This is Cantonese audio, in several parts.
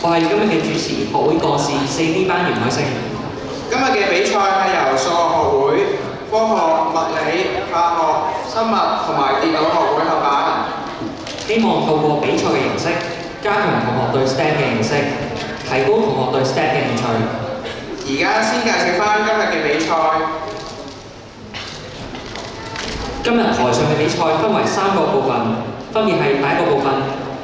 我係今日嘅主持，學會幹事4B 班袁海勝。今日嘅比賽係由數學學會、科學、物理、化學、生物同埋電腦學會合辦。希望透過比賽嘅形式，加強同學對 STEM 嘅認識，提高同學對 STEM 嘅興趣。而家先介紹翻今日嘅比賽。今日台上嘅比賽分為3個部分，分別係第一個部分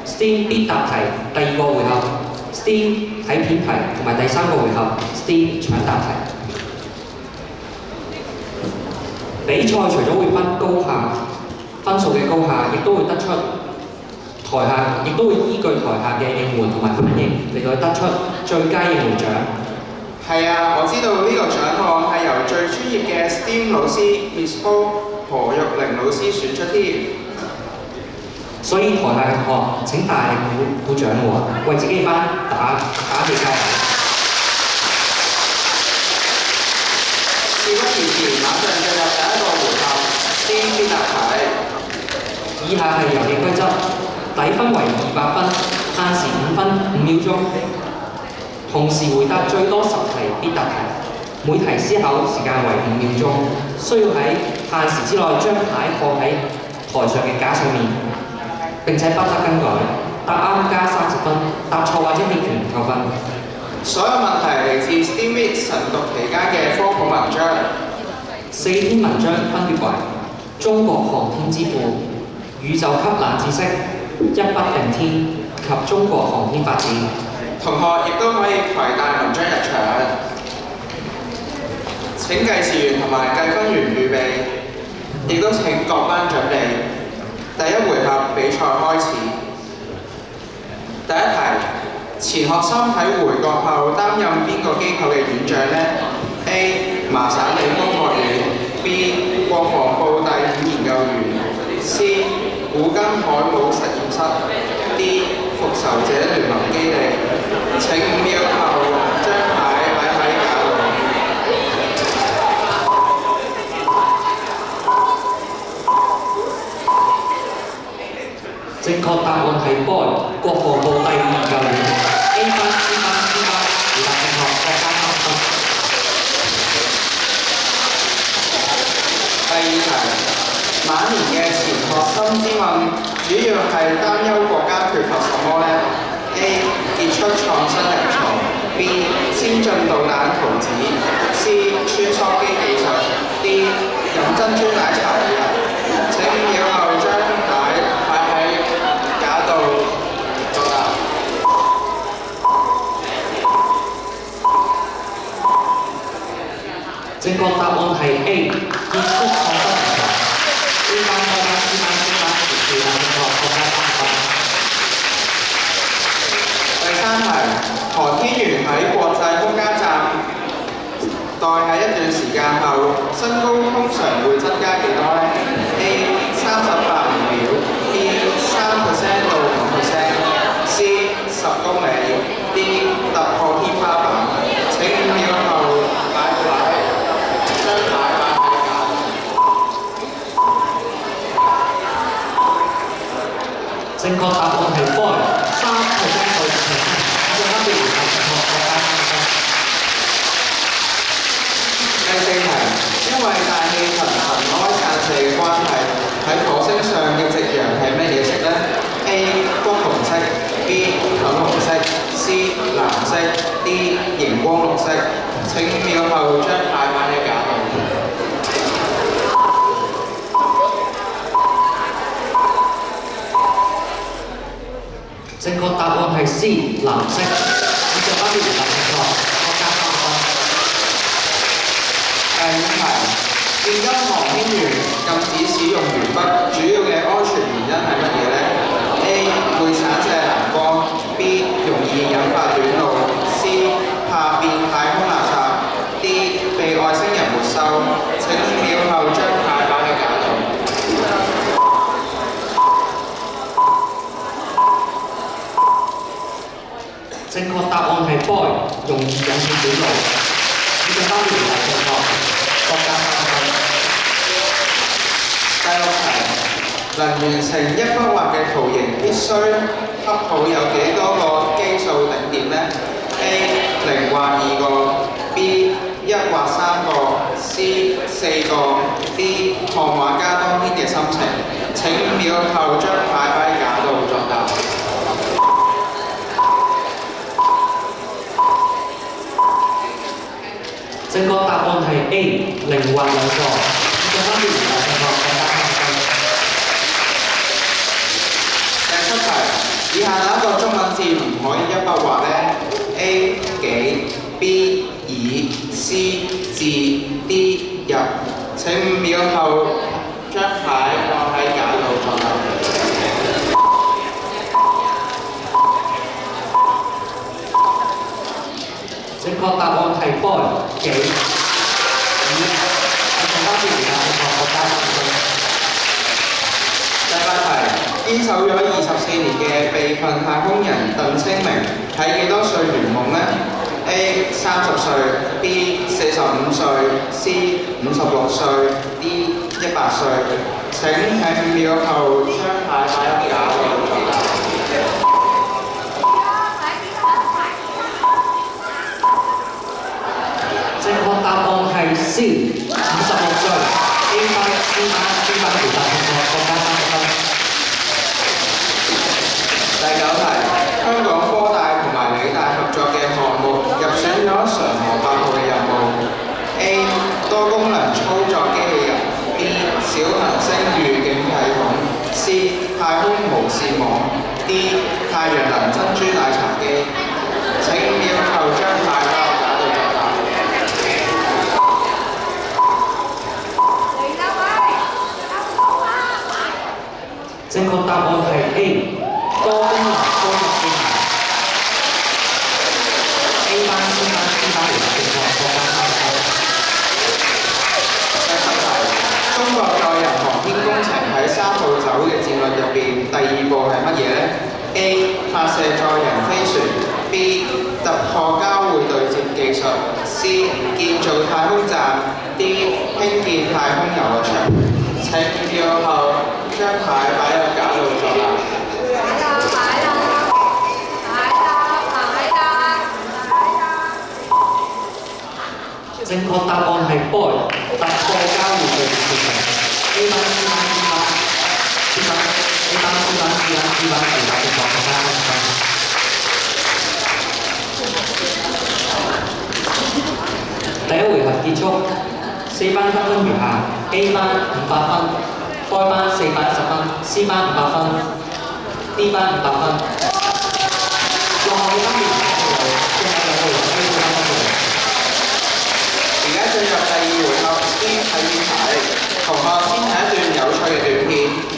STEAM 必答題，第2個回合 STEAM 睇片題，同埋第3個回合 STEAM 搶答題。比賽除咗會分高下分數嘅高下，亦都會得出台下，亦都會依據台下嘅應援同埋反應嚟到得出最佳應援獎。係啊，我知道呢個獎項係由最專業嘅 STEAM 老師 Miss Po 何玉玲老師選出添。所以台下嘅同學請大力鼓掌喎，為自己班打氣加油！事不宜遲，馬上進入第一個回合 STEAM 必答題。以下係遊戲規則，底分為200分，限時5秒鐘，同時回答最多10題必答題，每題思考時間為5秒鐘，需要喺限時之內將牌放喺台上嘅架上面，並且不得更改。答啱加30分，答錯或者棄權扣分。所有問題嚟自 STEAM Week 晨讀期間嘅科普文章。4篇文章分別為中國航天之父、宇宙級冷知識、一筆定天及中國航天發展。同學亦都可以攜帶文章入場。請計時員同埋計分員預備，亦都請各班準備。第一回合比賽開始。第一題，錢學森喺回國後擔任邊個機構嘅院長呢？ A. 麻省理工學院 B. 國防部第5研究員 C. 古根海姆實驗室 D. 復仇者聯盟基地。請5秒後將牌擺喺架度。正確答案係 boy 國防部第5研究院。A 班、C 班、D 班回答正確，各加3分。第二題，晚年嘅錢學森之問，主要係擔憂國家缺乏什麼呢？ A. 傑出創新人才 B. 先進導彈圖紙 C. 穿梭機技術 D. 飲珍珠奶茶嘅人。請5秒後將牌擺喺架度作答。正確答案係 A 傑出創新人才。A 班、B 班、C 班、D 班回答正確，各加3分。第三題，航天員喺國際空間站待喺一段時間後，身高通常會增加幾多呢？ A. 38秒 B. 3% 到5% C. 10公里 D. 突破天花板。請5秒後擺將牌擺喺架度。正確答案係 boy 3%到5%，我哋分別回答正確，各加3分。第四題，因為大氣層塵埃散射嘅關係，喺火星上嘅夕陽係乜嘢色呢？ A. 橘紅色 B. 粉紅色 C. 藍色 D. 熒光綠色。請5秒後將牌擺喺架度。正確答案係 C 藍色，以上分別回答正確，各加3分。第五題，現今航天員禁止使用鉛筆，主要嘅安全原因係乜嘢呢？ A. 會產射藍光 B. 容易引發短路 C. 怕變太空垃圾 D. 被外星人沒收。請5秒後將牌擺喺架度。正確答案係 boy 容易引致短路，以上分別回答正確，各加3分。第六題，能完成一筆畫嘅圖形必須恰好有幾多個基礎數頂點呢 ？A 0或2個 ，B 1或3個 ，C 4個 ，D 看畫家當天嘅心情。請5秒後將牌擺喺架度作答。正確答案係 A 0或2個。咁分別回答正確，大家分分。第7題，以下哪一個中文字唔可以一筆畫呢 ？A 幾 ，B 以 ，C 字 ，D 入。請5秒後將牌放喺架度作答。正確答案係 boy 幾以。咁分別回答正確，大家分分。第8題，堅守咗24年嘅備份太空人鄧清明喺幾多歲圓夢呢 ？A 30歲 ，B 45歲 ，C 56歲 ，D 100歲。請喺5秒後將牌擺入架度作答。正確答案係 C 56歲。A 班 C 班回答正確，國家3分。第9題，香港科大同埋理大合作嘅項目入選咗嫦娥8號嘅任務。A 多功能操作機器人 ，B 小行星預警系統 ，C 太空無線網 ，D 太陽能珍珠奶茶機。請5秒後將牌擺入架度作答。正確答案係 A 多功能操作機械。A 班 C 班回答正確，國家3分。第10題，中國載人航天工程喺3步走嘅戰略入邊，第2步係乜嘢呢 ？A 發射載人飛船 ，B 突破交會對接技術 ，C 建造太空站 ，D 興建太空遊樂場。請5秒後將牌擺入架度作答。正確答案係 boy 突破交會對接技術。A 班 C 班 D 班 A 班 C 班 D 班 D 班回答正確，國家3分。第一回合結束，4班分如下 ：A 班500分，B 班410分，C 班500分，D 班500分。落後嘅分別係最後2回合機會分別。而家進入第2回合，先睇片牌。同學先睇一段有趣嘅短片，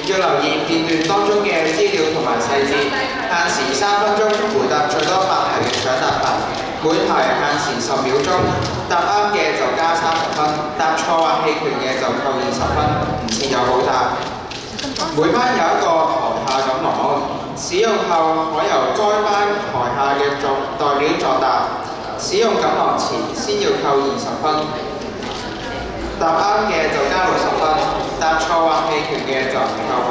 要留意片段當中嘅資料同埋細節。限時3分鐘，回答最多8題嘅搶答題。每題限時10秒鐘，答啱嘅就加30分，答錯或棄權嘅就扣20分，唔設有補答。每班有一個台下錦囊，使用後可由該班台下嘅代表作答。使用錦囊前先要扣20分，答啱嘅就加60分，答錯或棄權嘅就唔扣分。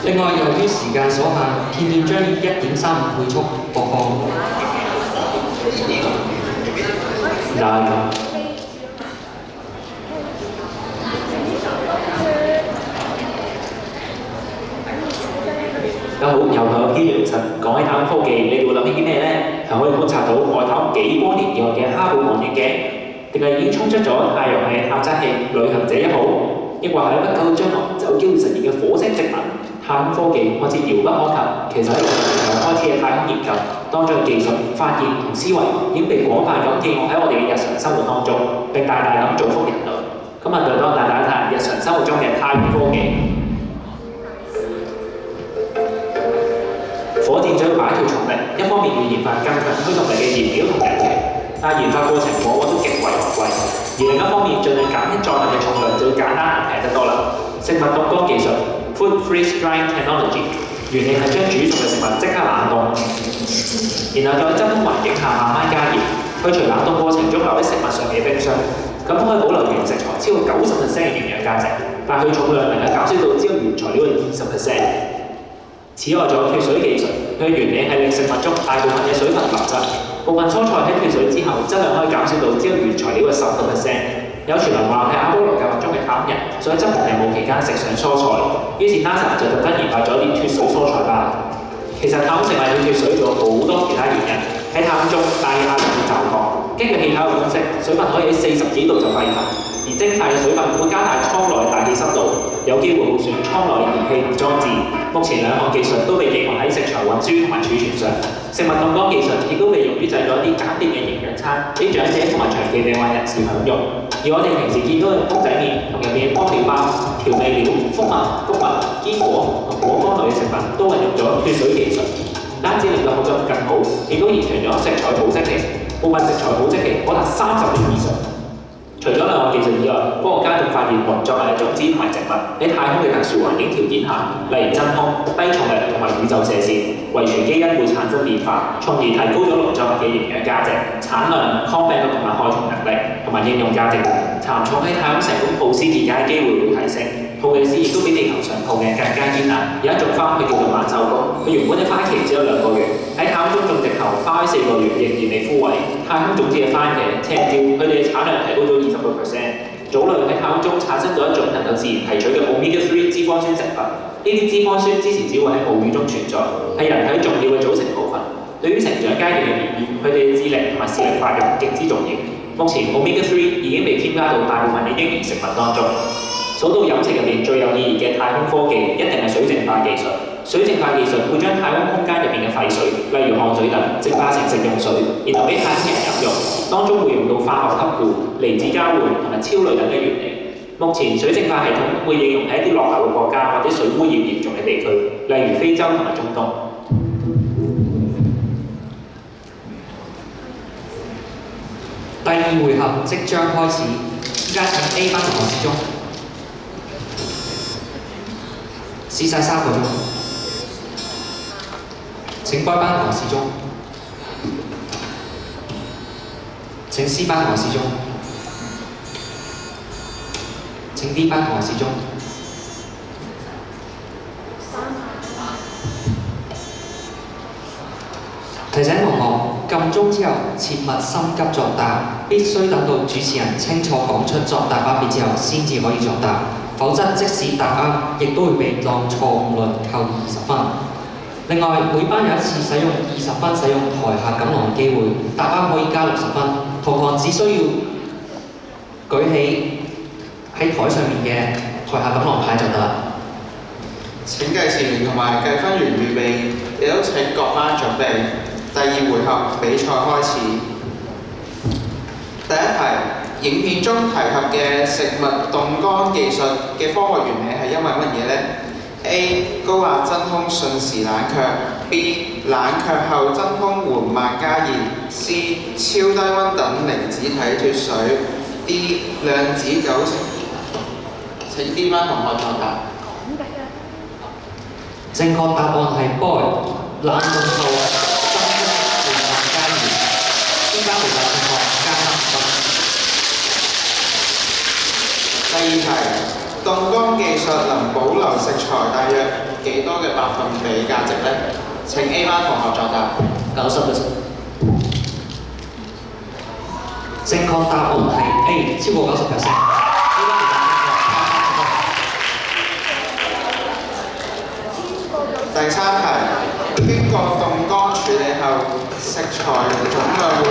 另外，由於時間所限，片段將以1.35倍速播放。大家好，又係希良神。講起太空科技，你哋會諗起啲咩呢？係可以觀察到外太空幾光年以外嘅哈勃望遠鏡，定係已經衝出咗太陽系探測器旅行者1號，抑或喺不久將來就有機會實現嘅火星殖民？太空科技看似遙不可及，其實喺2000年開始嘅太空研究當中嘅技術發現同思維已經被廣泛咁應用喺我哋嘅日常生活當中，並大大咁造福人類。今日就當大家睇下日常生活中嘅太空科技。火箭想擺脱重力，一方面要研發更強推動力嘅燃料同引擎，但研發過程往往都極為昂貴；而另一方面，盡量減輕載物嘅重量就會簡單平得多啦。食物凍乾技術 （Food Freeze Drying Technology） 原理係將煮熟嘅食物即刻冷凍，然後再喺真空環境下慢慢加熱，去除冷凍過程中留喺食物上面嘅冰霜，咁可以保留原食材超過90%嘅營養價值，但佢重量能夠減少到只有原材料嘅20%。而另一方面，研發過程往往都極為昂貴；而另一方面，盡量減輕載物嘅重量就會簡單平得多啦。食物凍乾技術 （Food Freeze Drying Technology） 原理係將煮熟嘅食物即刻冷凍，然後再喺真空環境下慢慢加熱，去除冷凍過程中留喺食物上面嘅冰霜，咁可以保留原食材超過90%嘅營養價值，但佢重量能夠減少到只有原材料嘅20%。此外，仲有脫水技術，佢嘅原理係令食物中大部分嘅水分流失，部分蔬菜喺脫水之後，質量可以減少到只有原材料嘅10%。有傳聞話係阿波羅計劃中嘅太空人想喺執行任務期間食上蔬菜，於是 NASA 就特登研發咗啲脫水蔬菜包。其實太空食物要脫水仲有好多其他原因，喺太空中大氣壓力會驟降，根據氣體嘅公式，水分可以喺40幾度就沸騰，而蒸發嘅水分會加大艙內大氣濕度，有機會耗損艙內儀器同裝置。目前兩項技術都被應用喺食材運輸同埋儲存上。食物凍乾技術亦都被用於製作一啲簡便嘅營養餐，俾長者同埋長期病患人士享用。而我哋平時見到嘅公仔麵同入面嘅乾料包、調味料、蜂蜜、穀物、堅果同果乾類嘅食品都運用咗脫水技術，唔單止令到口感更好，亦都延長咗食材保質期，部分食材保質期可達30年以上。除咗兩項技術以外，科學家仲發現農作物嘅種子同埋植物喺太空嘅特殊環境條件下，例如真空、低重力同埋宇宙射線，遺傳基因會產生變化，從而提高咗農作物嘅營養價值、產量、抗病毒同埋害蟲能力同埋應用價值。蠶蟲喺太空成功吐絲結痂嘅機會會提升，吐嘅絲亦都比地球上吐嘅更加堅硬。有一種花佢叫做萬壽菊，佢原本嘅花期只有2個月，喺太空中種植後花4個月仍然未枯萎。太空種子嘅番茄、青椒，佢哋嘅產量提高咗20%。藻類喺太空中產生咗一種能夠自然提取嘅 Omega-3 脂肪酸成分，呢啲脂肪酸之前只會喺母乳中存在，係人體重要嘅組成部分。對於成長階段嘅 BB， 佢哋嘅智力同埋視力發育極之重要。目前 Omega-3 已經被添加到大部分嘅嬰兒食物當中。數到飲食入面最有意義嘅太空科技，一定係水淨化技術。水淨化技術會將太空空間入面嘅廢水，例如汗水等，淨化成食用水，然後俾太空人飲用。當中會用到化學吸附、離子交換同埋超濾等嘅原理。目前水淨化系統會應用喺一啲落後嘅國家或者水污染嚴重嘅地區，例如非洲同埋中東。第2回合即將開始，依家請 A 班同學示鐘，試晒3個鐘。請 B 班同學示鐘，請 C 班同學示鐘，請 D 班同學示鐘。提醒同學，撳鐘之後切勿心急作答，必須等到主持人清楚講出作答分別之後先至可以作答，否則即使答啱，亦都會被當錯誤論扣20分。另外，每班有一次使用20分使用台下錦囊嘅機會，答啱可以加60分。同學只需要舉起喺台上面嘅台下錦囊牌就得啦。請計時員同埋計分員預備，亦都請各班準備。第2回合比賽開始。第一題，影片中提及嘅食物凍乾技術嘅科學原理係因為乜嘢呢？ A. 高壓真空瞬時冷卻 B. 冷卻後真空緩慢加熱 C. 超低溫等離子體脫水 D. 量子糾纏。請 D 班同學作答。正確答案係 B. 冷凍後真空緩慢加熱。D 班回答正確，加3分。第2題，凍乾技術能保留食材大約幾多嘅百分比價值呢？請 A 班同學作答。90%。正確答案係 A， 超過90%。第3題，經過凍乾處理後，食材總量會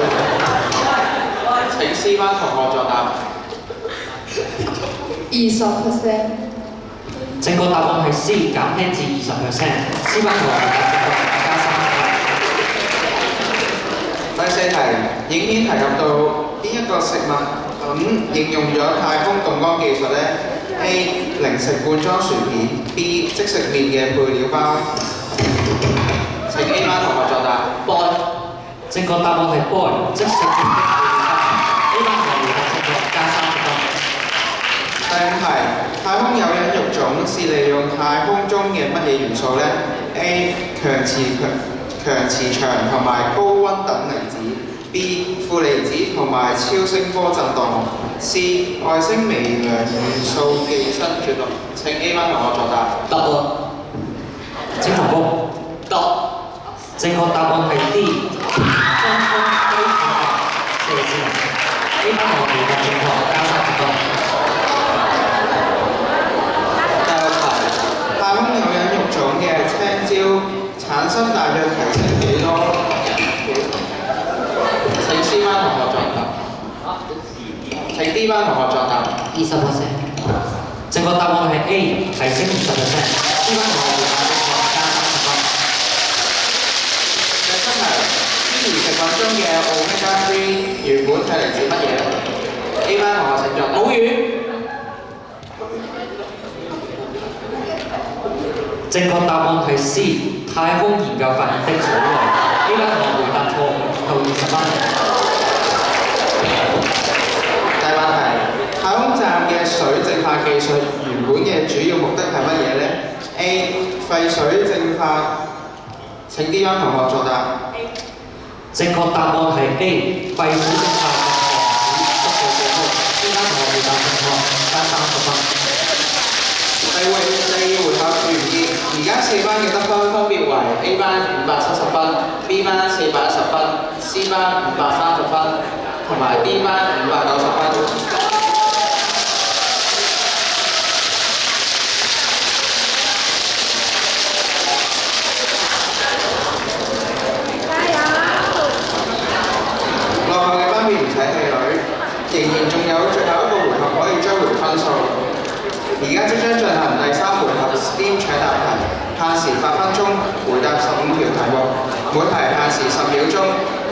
請 C 班同學作答。20%。正確答案係 C， 減輕至20%。C 班同學加3分。第4題，影片提及到邊一個食物品應用咗太空凍乾技術呢？ A. 零食罐裝薯片 B. 即食麵嘅配料包。請 A 班同學作答。Boy。正確答案係 Boy， 即食麵的配料包。A 班同學回答正確，加30分。第5題，太空有氧肉種是利用太空中嘅乜嘢元素呢？ A. 強磁場同埋高溫等離子 B. 負離子同埋超聲波振動 C. 外星微量元素寄生絕對。請 A 班同學作答。答案。請重複。正確答案係 D， 真空低碳化4字。A 班同學回答正確，加30分。第六題，太空有氧肉種嘅青椒產生大約提升幾多人口？請 C 班同學作答。請 D 班同學作答。20%。正確答案係 A， 提升20%。D 班同學回答正確，加30分。第七題，天然食品中嘅 Omega 3原本係嚟自乜嘢？A 班同學請作答。母乳。正確答案係 C， 太空研究發現的草類。A 班同學回答錯誤，扣20分。第八題，太空站嘅水淨化技術原本嘅主要目的係乜嘢呢？ A. 廢水淨化。請 D 班同學作答。正確答案係 A， 廢水淨化嘅防止濕度過高。D 班同學回答正確，加30分。第二回合完結，而家4班嘅得分分別為 A 班570分、B 班410分、C 班530分，同埋 D 班590分。落後嘅班別唔使氣餒，仍然仲有最後一個回合可以追回分數。而家即將進行第3回合 STEAM 搶答題，限時8分鐘，回答15條題目，每題限時10秒鐘，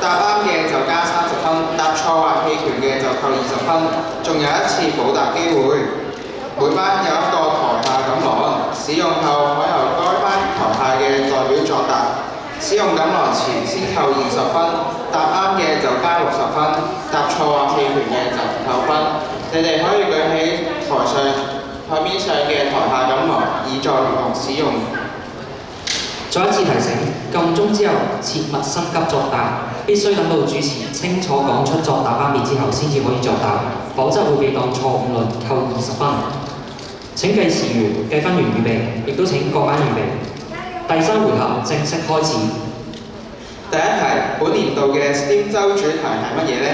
答啱嘅就加30分，答錯或棄權嘅就扣20分，仲有一次補答機會。每班有一個台下錦囊，使用後可由該班台下嘅代表作答。使用錦囊前先扣20分，答啱嘅就加60分，答錯或棄權嘅就唔扣分。你哋可以舉起台面上嘅台下錦囊，以作同學使用。再一次提醒，撳鐘之後切勿心急作答，必須等到主持清楚講出作答班別之後先至可以作答，否則會被當錯誤論扣20分。請計時員、計分員預備，亦都請各班預備。第3回合正式開始。第一題，本年度嘅 STEAM 周主題係乜嘢呢？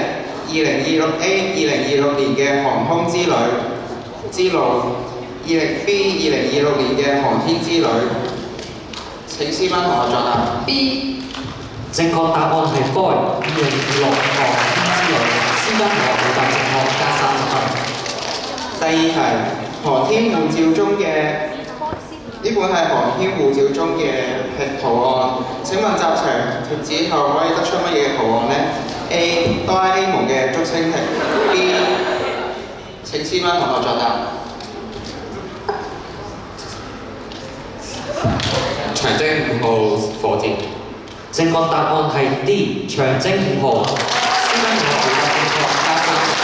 2026 年嘅航空之路 B 2026年嘅航天之旅。請 C 班同學作答。B。正確答案係 Boy 2026航天之旅。C 班同學回答正確，加30分。第二題，航天護照中嘅呢本係航天護照中嘅圖案。請問集齊貼紙後可以得出乜嘢圖案呢？ A. 哆啦 A 夢嘅竹蜻蜓。B. 請 C 班同學作答。長征5號火箭。正確答案係 D， 長征5號。C 班同學回答正確，加30分。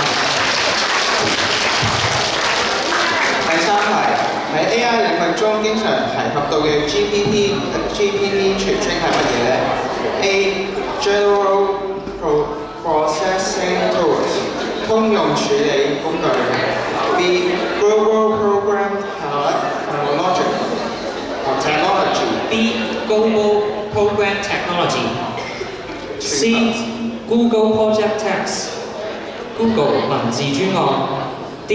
第三題，喺 AI 領域中經常提及到嘅 GPT 全稱係乜嘢呢？ A. General Processing Tools 通用處理工具。B. Global Program Technology。B. Global Program Technology。C. Google Project Text。Google 文字專案。D。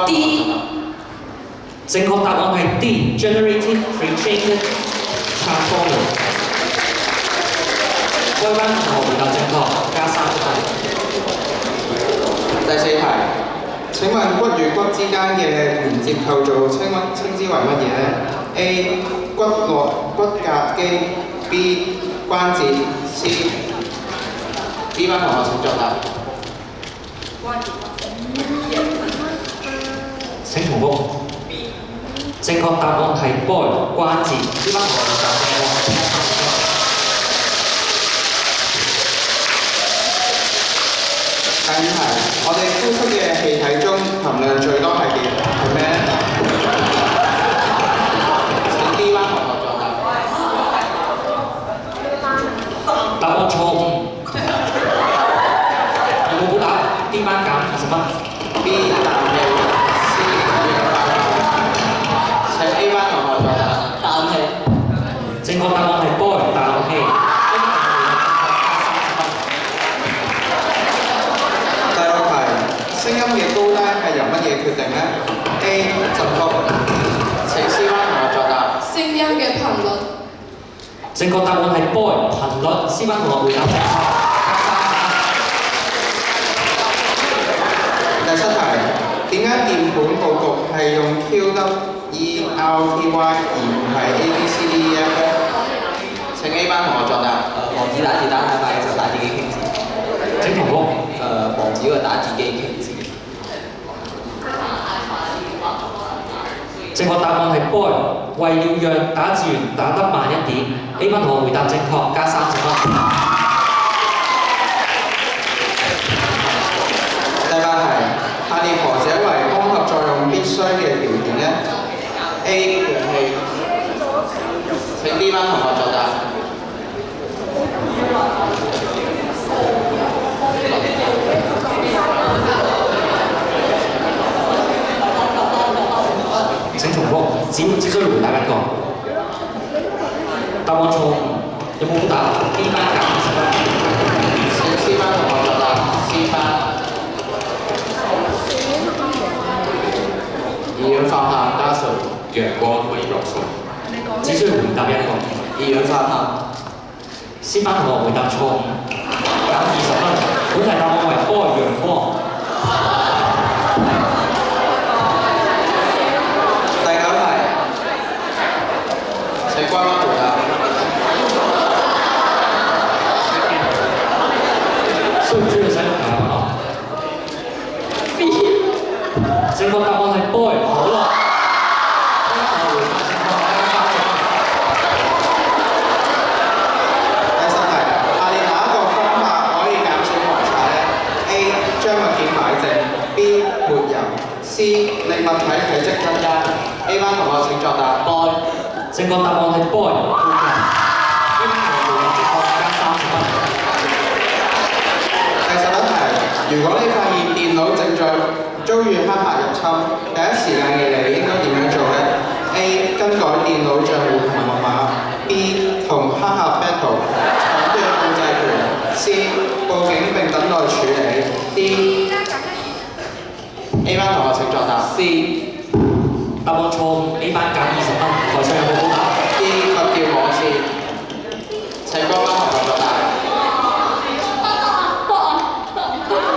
D。正確答案係 D。Generative Pre-trained Transformer。該班同學回答正確，加30分。第四題，請問骨與骨之間嘅連接構造稱之為乜嘢呢？ A. 骨骼肌。B. 關節。C. D 班同學請作答。請重複。正確答案係 Boy 關節。D 班同學回答正確，加30分。第五題，我哋呼出嘅氣體中含量最多係咩呢？請 D 班同學作答。答案錯誤。有冇補答 ？D 班減20分。B 氮氣，C 氧化碳。請 A 振幅，請 C 班同學作答。聲音嘅頻率，正確答案係 boy 頻率，C 班同學回答正確，加3分。第七題，點解鍵盤佈局係用 QWERTY 而唔係 ABCDEF 呢？請 A 班同學作答。王子打字打太快嘅時候，打字機傾字。請重複。王子個打字機傾字。正確答案係 boy，為了讓打字員打得慢一點，A 班同學回答正確，加30分。第八題，下列何者為光合作用必須嘅條件呢 ？A 氧氣，請 B 班同學作答。請重複，只需要回答一個。答案錯誤，有冇好答 ？B 班減20分。請 C 班同學作答。C 班。二氧化碳加水，陽光可以落水。只需要回答一個。二氧化碳。C 班同學回答錯誤，減20分。本題答案為波陽光。第九題，請乖乖回答。需唔需要使用答案啊？正確答案係 boy 可樂。第十題，下列哪一個方法可以減少摩擦呢 ？A 將物件擺正 ，B 沒有 ，C 令物體體積增加。A 班同學請作答。boy。正確答案係 boy 附近。A 班同學回答正確，加30分。第11題，如果你發現電腦正在遭遇黑客入侵，第一時間嘅你應該點樣做呢 ？A 更改電腦帳戶同密碼 ，B 同黑客 battle 搶奪控制權 ，C 報警並等待處理 ，D A 班同學請作答。C 答案錯誤 ，A 班減20分。台上有冇好答 D 拔掉網線。請該班同學作答。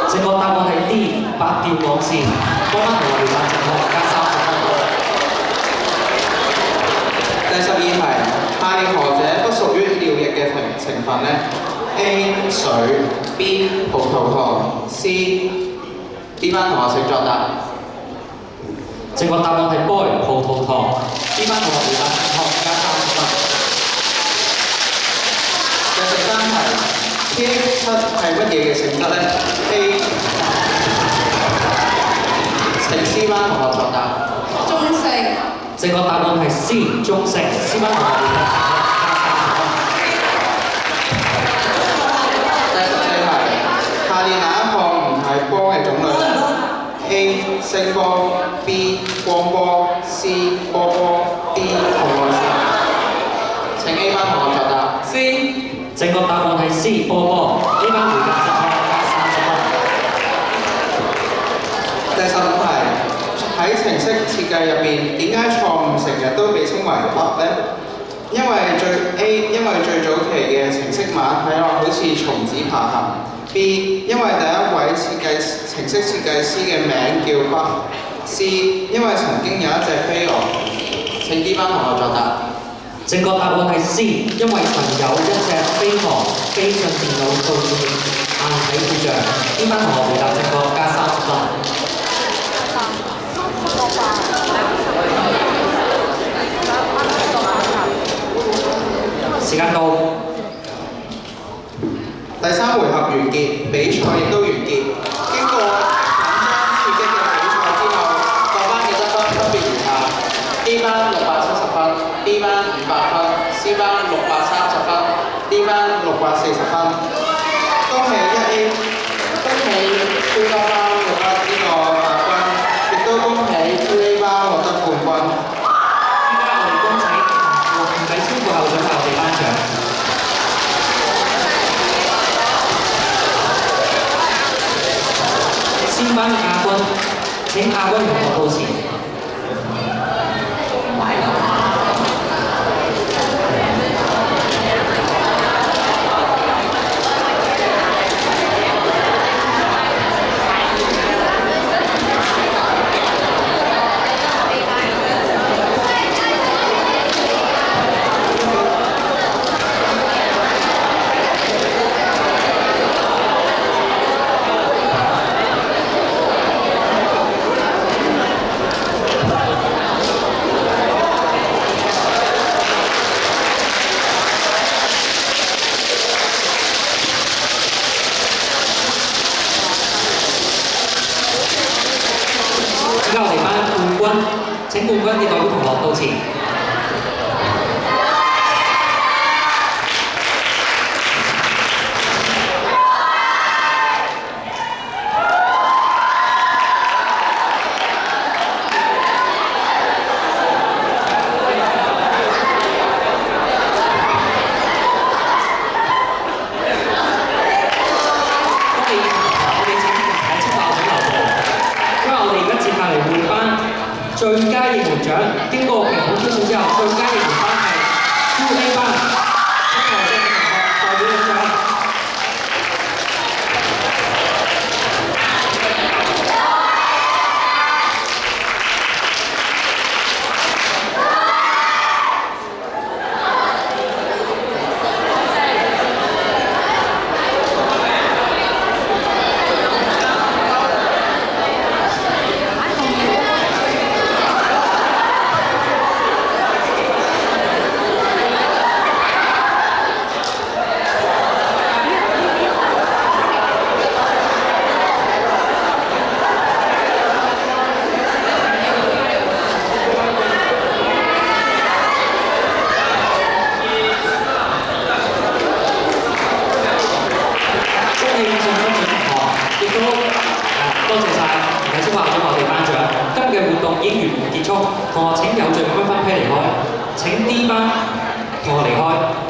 正確答案係 D 拔掉網線。該班同學回答正確，加30分。第12題，下列何者不屬於尿液嘅成分呢 ？A 水 ，B 葡萄糖 ，C D 班同學請作答。正確答案係 boy 葡萄糖。B 班同學回答正確，加30分。第13題 ，pH 7係乜嘢嘅性質呢 ？A 請 C 班同學作答。中性，正確答案係 C 中性。C 班同學回答正確，加30分。第14題，下列哪一項唔係波嘅種類呢 ？A 聲波 ，B 光波 ，C 波波 ，D 紅外線。請 A 班同學作答。C 正確答案係 C 波波。A 班回答正確，加30分。第15題，喺程式設計入邊，點解錯誤成日都被稱為 bug 呢？因為最早期嘅程式碼睇落好似蟲子爬行。B 因為第一位程式設計師嘅名叫 bug。C 因為曾經有一隻飛蛾。請 D 班同學作答。正確答案係 C， 因為曾有一隻飛蛾飛進電腦導致硬體故障。D 班同學回答正確，加30分。時間到。第3回合完結，比賽亦都完結。經過緊張刺激嘅比賽之後，各班嘅得分分別如下 ：A 班670分 ，B 班500分 ，C 班630分 ，D 班640分。恭喜1A， 恭喜超多班獲得呢個亞軍，亦都恭喜 2A 班獲得冠軍。依家我哋恭請黃啟超副校長為我哋頒獎。先頒亞軍，請亞軍同學到前。請冠軍嘅代表同學到前。最佳應援獎經過評判挑選之後，最佳應援班係 2A 班，出台嘅同學代表領獎。多謝晒，睇書話咗我哋頒獎。今日嘅活動已經完結束，同學請有序咁樣分批離開。請 D 班同學離開。